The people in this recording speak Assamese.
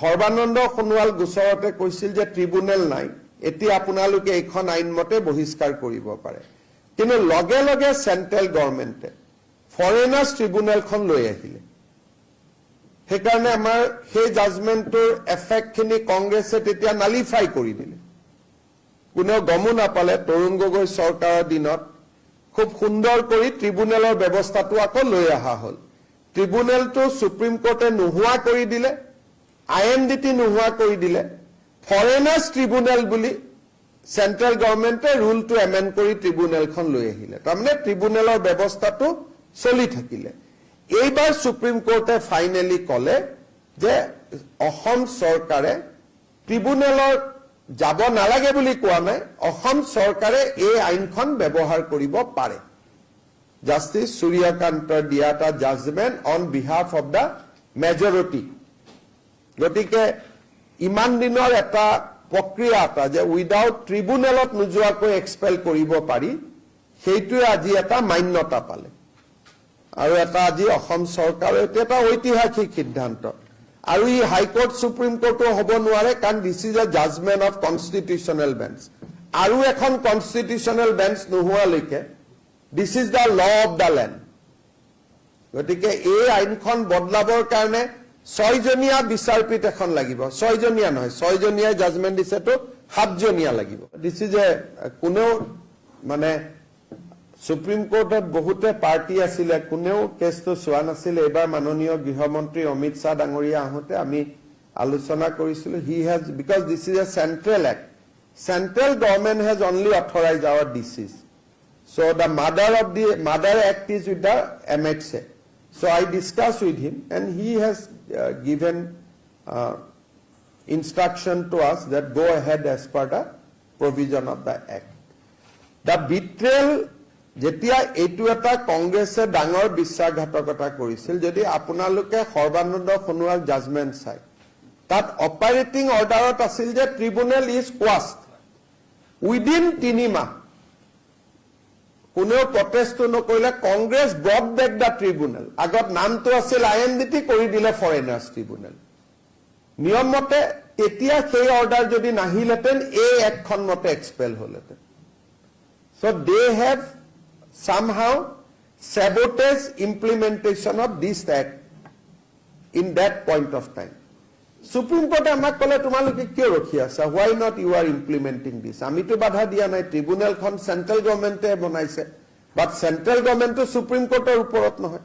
সৰ্বানন্দ সোণোৱাল গোচৰতে কৈছিল যে ট্ৰিব্যুনেল নাই, এতিয়া আপোনালোকে এইখন আইন মতে বহিষ্কাৰ কৰিব পাৰে। কিন্তু লগে লগে চেন্ট্ৰেল গভৰ্ণমেণ্টে ফৰেনাৰ্ছ ট্ৰিব্যুনেলখন লৈ আহিলে। সেইকাৰণে আমাৰ সেই জাজমেণ্টটোৰ এফেক্টখিনি কংগ্ৰেছে তেতিয়া নালিফাই কৰি দিলে। কোনেও গমো নাপালে তৰুণ গগৈ চৰকাৰৰ দিনত খুব সুন্দৰ কৰি ট্ৰিব্যুনেলৰ ব্যৱস্থাটো আকৌ লৈ অহা হ'ল। ট্ৰিব্যুনেলটো সুপ্ৰিম কোৰ্টে নোহোৱা কৰি দিলে, INDT নোহোৱা কৰি দিলে, ফৰেনাৰ্ছ ট্ৰিব্যুনেল বুলি চেন্ট্ৰেল গভৰ্ণমেণ্টে ৰুলটো এমেণ্ড কৰি ট্ৰিব্যুনেলখন লৈ আহিলে। তাৰমানে ট্ৰিব্যুনেলৰ ব্যৱস্থাটো চলি থাকিলে। এইবাৰ সুপ্ৰিম কোৰ্টে ফাইনেলি ক'লে যে অসম চৰকাৰে ট্ৰিব্যুনেলৰ যাব নালাগে বুলি কোৱা নাই, অসম চৰকাৰে এই আইনখন ব্যৱহাৰ কৰিব পাৰে। জাষ্টিছ সূৰ্যকান্তৰ দিয়া এটা judgement on behalf of the majority. গতিকে ইমান দিনৰ এটা প্ৰক্ৰিয়া এটা যে উইদাউট ট্ৰিব্যুনেলত নোযোৱাকৈ এক্সপেল কৰিব পাৰি, সেইটোৱে আজি এটা মান্যতা পালে। আৰু এটা আজি অসম চৰকাৰৰ এটা ঐতিহাসিক সিদ্ধান্ত। আৰু ই হাইকোৰ্ট সুপ্ৰিম কোৰ্টো হ'ব নোৱাৰে, কাৰণ দিছ is A judgement of constitutional bench. আৰু এখন কনষ্টিটিউচনেল বেঞ্চ নোহোৱালৈকে this is the law of the land. গতিকে এই আইনখন বদলাবৰ কাৰণে 6জনীয়া বিচাৰপীঠ এখন লাগিব। 6জনীয়া নহয়, 6জনীয়াই জাজমেণ্ট দিছেতো 7জনীয়া লাগিব। দিছ ইজ এ কোনেও মানে সুপ্ৰিম কোৰ্টত বহুতে পাৰ্টি আছিলে, কোনেও কেছটো চোৱা নাছিলে। এইবাৰ মাননীয় গৃহমন্ত্ৰী অমিত শ্বাহ ডাঙৰীয়া আহোঁতে আমি আলোচনা কৰিছিলোঁ। He has, because this is a central act, central government has only authorise our DCs. So the mother act is with the MHA. So I discussed with him and he has given instruction to us that go ahead as per the provision of the act. The betrayal, যেতিয়া এইটো এটা কংগ্ৰেছে ডাঙৰ বিশ্বাসঘাতকতা কৰিছিল, যদি আপোনালোকে সৰ্বানন্দ সোণোৱাল জাজমেণ্ট চাই, তাত অপাৰেটিং অৰ্ডাৰত আছিল যে ট্ৰিব্যুনেল ইজ কোৱাষ্ট উইদিন 3 মাহ। কোনেও প্ৰটেষ্টটো নকৰিলে। Congress brought back the tribunal. আগত নামটো আছিল INDT, কৰি দিলে ফৰেনাৰ্ছ ট্ৰিব্যুনেল। নিয়ম মতে তেতিয়া সেই অৰ্ডাৰ যদি নাহিলহেঁতেন এই এক্টখন মতে এক্সপেল হ'লহেঁতেন। So' they have somehow sabotage implementation of this act in that point of time. Supreme Court আমাক ক'লে তোমালোকে কিয় ৰখি আছা, why not you are implementing this? আমিতো বাধা দিয়া নাই, ট্ৰিব্যুনেলখন চেন্ট্ৰেল গভৰ্ণমেণ্টে বনাইছে, বাট চেন্ট্ৰেল গভৰ্ণমেণ্টটো সুপ্ৰিম কোৰ্টৰ ওপৰত নহয়।